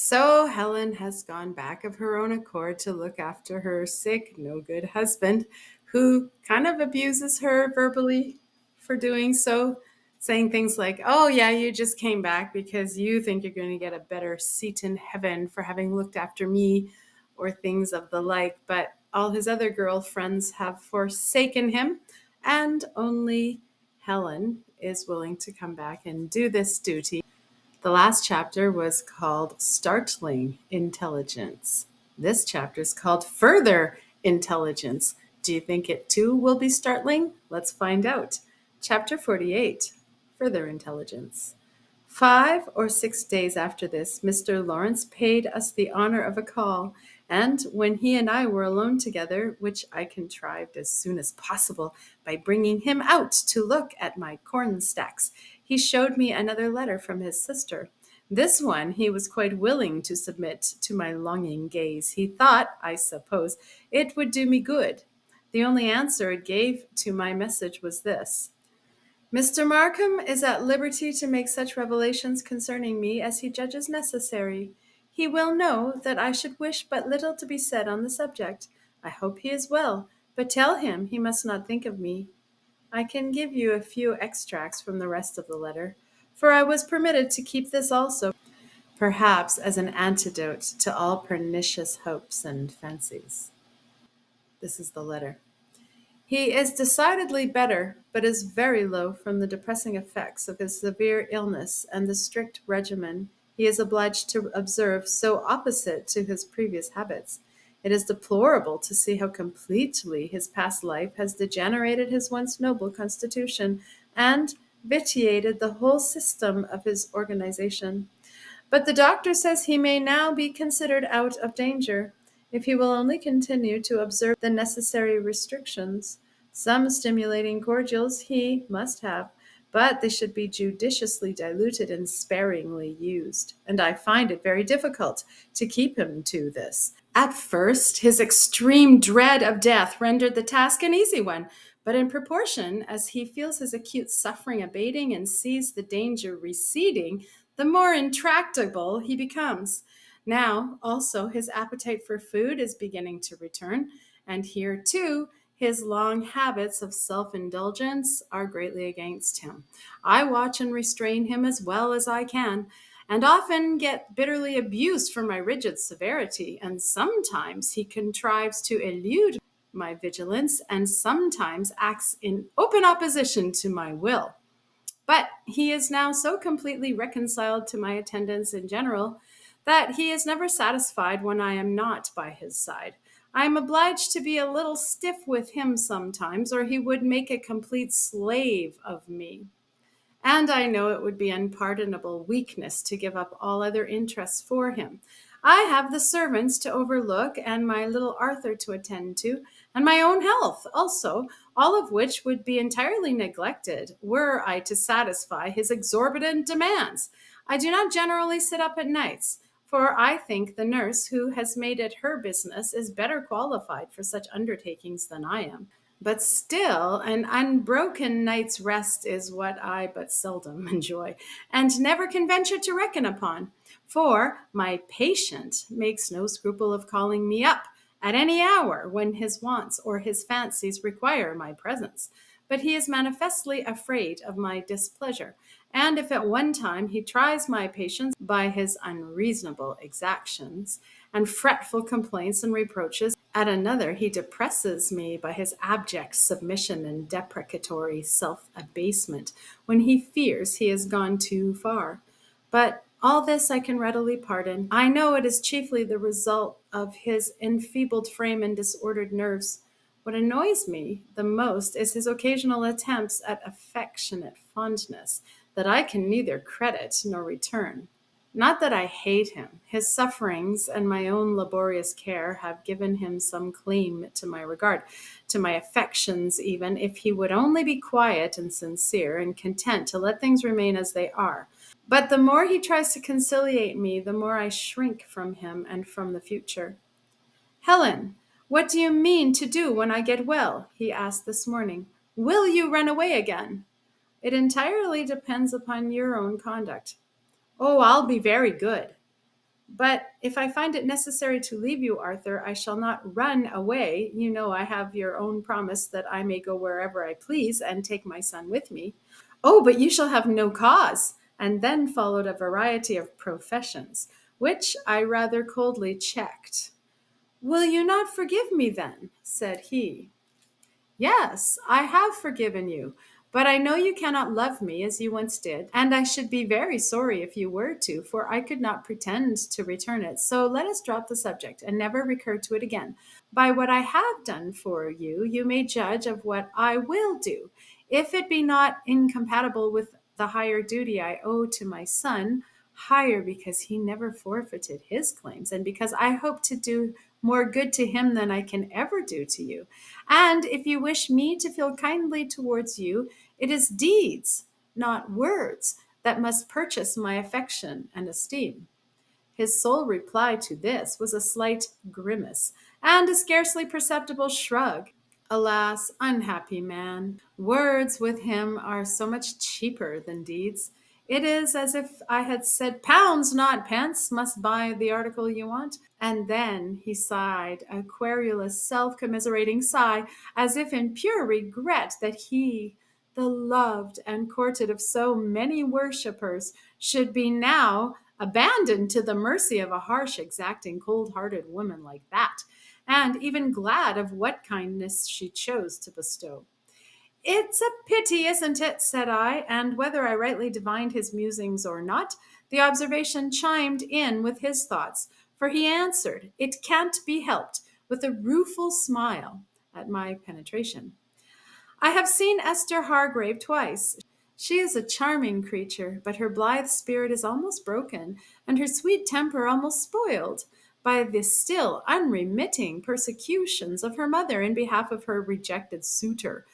So Helen has gone back of her own accord to look after her sick, no good husband, who kind of abuses her verbally for doing so, saying things like, "Oh, yeah, you just came back because you think you're going to get a better seat in heaven for having looked after me," or things of the like. But all his other girlfriends have forsaken him, and only Helen is willing to come back and do this duty. The last chapter was called Startling Intelligence. This chapter is called Further Intelligence. Do you think it too will be startling? Let's find out. Chapter 48, Further Intelligence. 5 or 6 days after this, Mr. Lawrence paid us the honor of a call, and when he and I were alone together, which I contrived as soon as possible by bringing him out to look at my corn stacks, he showed me another letter from his sister. This one he was quite willing to submit to my longing gaze. He thought, I suppose, it would do me good. The only answer it gave to my message was this: Mr. Markham is at liberty to make such revelations concerning me as he judges necessary. He will know that I should wish but little to be said on the subject. I hope he is well, but tell him he must not think of me. I can give you a few extracts from the rest of the letter, for I was permitted to keep this also, perhaps as an antidote to all pernicious hopes and fancies. This is the letter. He is decidedly better, but is very low from the depressing effects of his severe illness and the strict regimen he is obliged to observe, so opposite to his previous habits. It is deplorable to see how completely his past life has degenerated his once noble constitution and vitiated the whole system of his organization. But the doctor says he may now be considered out of danger, if he will only continue to observe the necessary restrictions. Some stimulating cordials he must have, but they should be judiciously diluted and sparingly used. And I find it very difficult to keep him to this. At first, his extreme dread of death rendered the task an easy one, but in proportion as he feels his acute suffering abating and sees the danger receding, the more intractable he becomes. Now, also, his appetite for food is beginning to return, and here, too, his long habits of self indulgence are greatly against him. I watch and restrain him as well as I can, and often get bitterly abused for my rigid severity, and sometimes he contrives to elude my vigilance, and sometimes acts in open opposition to my will. But he is now so completely reconciled to my attendance in general that he is never satisfied when I am not by his side. I am obliged to be a little stiff with him sometimes, or he would make a complete slave of me. And I know it would be unpardonable weakness to give up all other interests for him. I have the servants to overlook, and my little Arthur to attend to, and my own health also, all of which would be entirely neglected were I to satisfy his exorbitant demands. I do not generally sit up at nights, for I think the nurse who has made it her business is better qualified for such undertakings than I am. But still, an unbroken night's rest is what I but seldom enjoy, and never can venture to reckon upon. For my patient makes no scruple of calling me up at any hour when his wants or his fancies require my presence. But he is manifestly afraid of my displeasure, and if at one time he tries my patience by his unreasonable exactions and fretful complaints and reproaches, at another he depresses me by his abject submission and deprecatory self-abasement when he fears he has gone too far. But all this I can readily pardon. I know it is chiefly the result of his enfeebled frame and disordered nerves. What annoys me the most is his occasional attempts at affectionate fondness that I can neither credit nor return. Not that I hate him. His sufferings and my own laborious care have given him some claim to my regard, to my affections even, if he would only be quiet and sincere and content to let things remain as they are. But the more he tries to conciliate me, the more I shrink from him and from the future. Helen, what do you mean to do when I get well? He asked this morning. Will you run away again? It entirely depends upon your own conduct. Oh, I'll be very good. But if I find it necessary to leave you, Arthur, I shall not run away. You know, I have your own promise that I may go wherever I please and take my son with me. Oh, but you shall have no cause. And then followed a variety of professions, which I rather coldly checked. Will you not forgive me then? Said he. Yes, I have forgiven you, but I know you cannot love me as you once did, and I should be very sorry if you were to, for I could not pretend to return it. So let us drop the subject and never recur to it again. By what I have done for you, you may judge of what I will do. If it be not incompatible with the higher duty I owe to my son, higher because he never forfeited his claims, and because I hope to do more good to him than I can ever do to you. And if you wish me to feel kindly towards you, it is deeds, not words, that must purchase my affection and esteem. His sole reply to this was a slight grimace and a scarcely perceptible shrug. Alas, unhappy man! Words with him are so much cheaper than deeds. It is as if I had said, pounds, not pence, must buy the article you want. And then he sighed, a querulous, self commiserating sigh, as if in pure regret that he, the loved and courted of so many worshippers, should be now abandoned to the mercy of a harsh, exacting, cold hearted woman like that, and even glad of what kindness she chose to bestow. It's a pity, isn't it? Said I, and whether I rightly divined his musings or not, the observation chimed in with his thoughts, for he answered, it can't be helped, with a rueful smile at my penetration. I have seen Esther Hargrave twice. She is a charming creature, but her blithe spirit is almost broken, and her sweet temper almost spoiled by the still unremitting persecutions of her mother in behalf of her rejected suitor.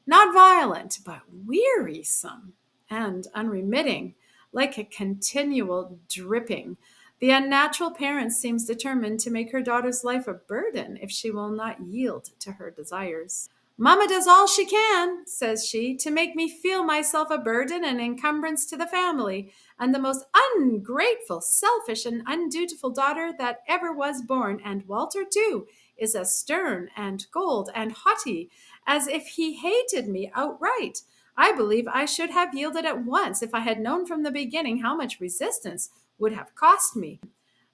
Not violent, but wearisome and unremitting, like a continual dripping. The unnatural parent seems determined to make her daughter's life a burden if she will not yield to her desires. Mamma does all she can, says she, to make me feel myself a burden and encumbrance to the family, and the most ungrateful, selfish, and undutiful daughter that ever was born. And Walter, too, is as stern and cold and haughty as if he hated me outright. I believe I should have yielded at once if I had known from the beginning how much resistance would have cost me.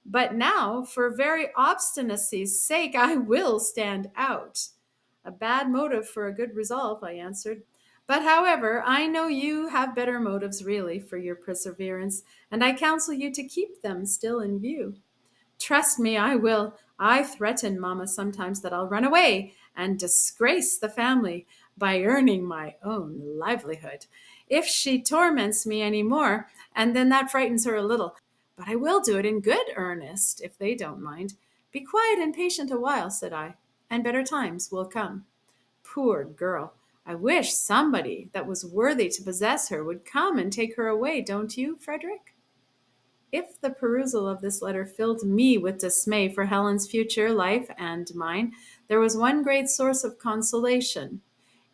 But now, for very obstinacy's sake, I will stand out. A bad motive for a good resolve, I answered. But however, I know you have better motives really for your perseverance, and I counsel you to keep them still in view. Trust me, I will. I threaten Mamma sometimes that I'll run away and disgrace the family by earning my own livelihood if she torments me any more, and then that frightens her a little. But I will do it in good earnest, if they don't mind. Be quiet and patient a while, said I, and better times will come. Poor girl! I wish somebody that was worthy to possess her would come and take her away, don't you, Frederick? If the perusal of this letter filled me with dismay for Helen's future life and mine, there was one great source of consolation.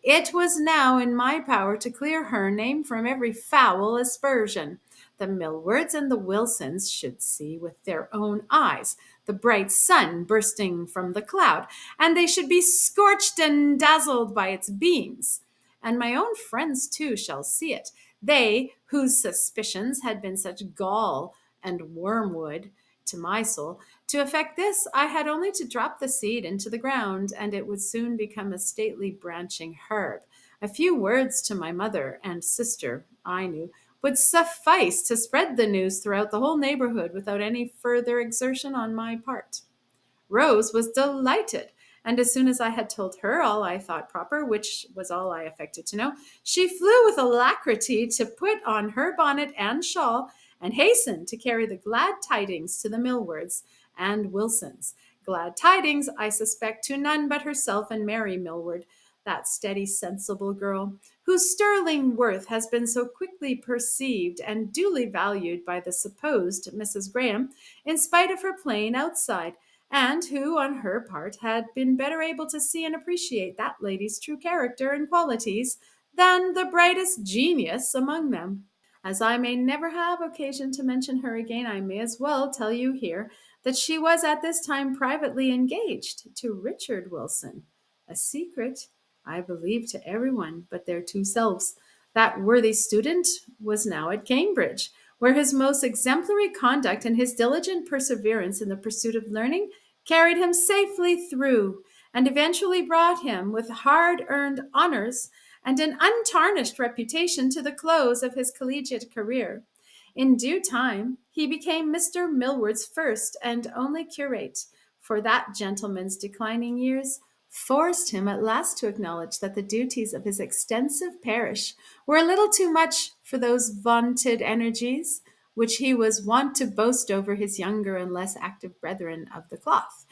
It was now in my power to clear her name from every foul aspersion. The Millwards and the Wilsons should see with their own eyes the bright sun bursting from the cloud, and they should be scorched and dazzled by its beams. And my own friends too shall see it, they whose suspicions had been such gall and wormwood to my soul. To effect this, I had only to drop the seed into the ground, and it would soon become a stately branching herb. A few words to my mother and sister, I knew, would suffice to spread the news throughout the whole neighborhood without any further exertion on my part. Rose was delighted, and as soon as I had told her all I thought proper, which was all I affected to know, she flew with alacrity to put on her bonnet and shawl, and hastened to carry the glad tidings to the Millwards and Wilsons. Glad tidings, I suspect, to none but herself and Mary Millward, that steady, sensible girl, whose sterling worth has been so quickly perceived and duly valued by the supposed Mrs. Graham, in spite of her plain outside, and who, on her part, had been better able to see and appreciate that lady's true character and qualities than the brightest genius among them. As I may never have occasion to mention her again, I may as well tell you here that she was at this time privately engaged to Richard Wilson, a secret, I believe, to everyone but their two selves. That worthy student was now at Cambridge, where his most exemplary conduct and his diligent perseverance in the pursuit of learning carried him safely through, and eventually brought him, with hard earned honors and an untarnished reputation, to the close of his collegiate career. In due time, he became Mr. Millward's first and only curate, for that gentleman's declining years forced him at last to acknowledge that the duties of his extensive parish were a little too much for those vaunted energies which he was wont to boast over his younger and less active brethren of the cloth.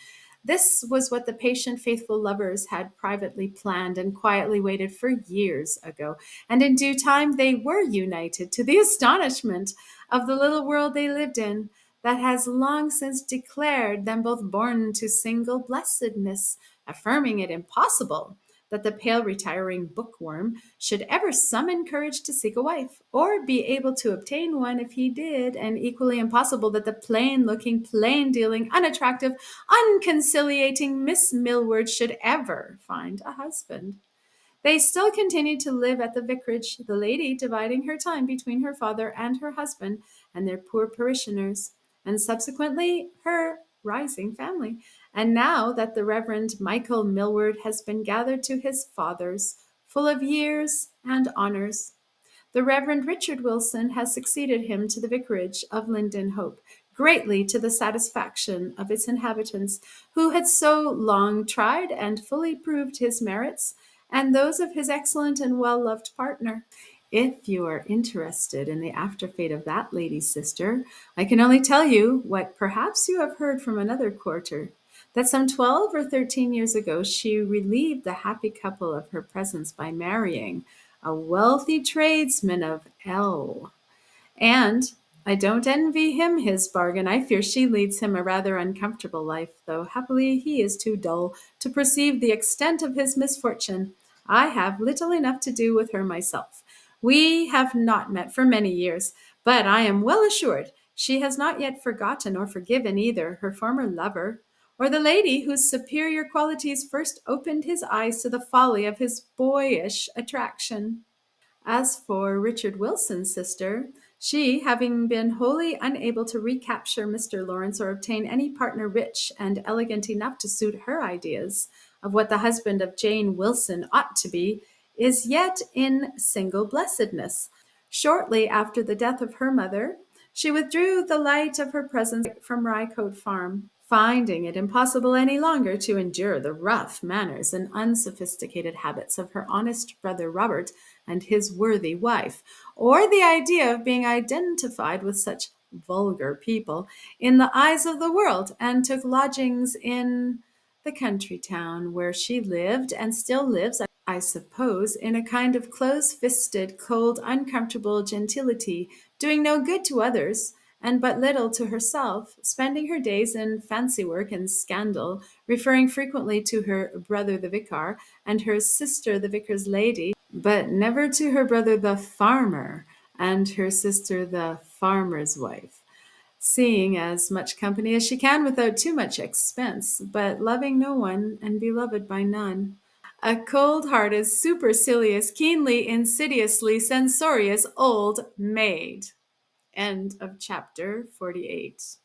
This was what the patient, faithful lovers had privately planned and quietly waited for years ago, and in due time they were united, to the astonishment of the little world they lived in, that has long since declared them both born to single blessedness, affirming it impossible that the pale retiring bookworm should ever summon courage to seek a wife, or be able to obtain one if he did, and equally impossible that the plain looking, plain dealing, unattractive, unconciliating Miss Millward should ever find a husband. They still continued to live at the vicarage, the lady dividing her time between her father and her husband and their poor parishioners, and subsequently her rising family. And now that the Reverend Michael Millward has been gathered to his fathers, full of years and honors, the Reverend Richard Wilson has succeeded him to the vicarage of Linden Hope, greatly to the satisfaction of its inhabitants, who had so long tried and fully proved his merits, and those of his excellent and well-loved partner. If you are interested in the after fate of that lady's sister, I can only tell you what perhaps you have heard from another quarter, that some 12 or 13 years ago she relieved the happy couple of her presence by marrying a wealthy tradesman of L. And I don't envy him his bargain. I fear she leads him a rather uncomfortable life, though happily he is too dull to perceive the extent of his misfortune. I have little enough to do with her myself. We have not met for many years, but I am well assured she has not yet forgotten or forgiven either her former lover or the lady whose superior qualities first opened his eyes to the folly of his boyish attraction. As for Richard Wilson's sister, she, having been wholly unable to recapture Mr. Lawrence or obtain any partner rich and elegant enough to suit her ideas of what the husband of Jane Wilson ought to be, is yet in single blessedness. Shortly after the death of her mother, she withdrew the light of her presence from Rycote Farm, finding it impossible any longer to endure the rough manners and unsophisticated habits of her honest brother Robert and his worthy wife, or the idea of being identified with such vulgar people in the eyes of the world, and took lodgings in the country town where she lived and still lives, I suppose, in a kind of close-fisted, cold, uncomfortable gentility, doing no good to others and but little to herself, spending her days in fancy work and scandal, referring frequently to her brother the vicar and her sister the vicar's lady, but never to her brother the farmer and her sister the farmer's wife, seeing as much company as she can without too much expense, but loving no one and beloved by none. A cold-hearted, supercilious, keenly, insidiously censorious old maid. End of chapter 48.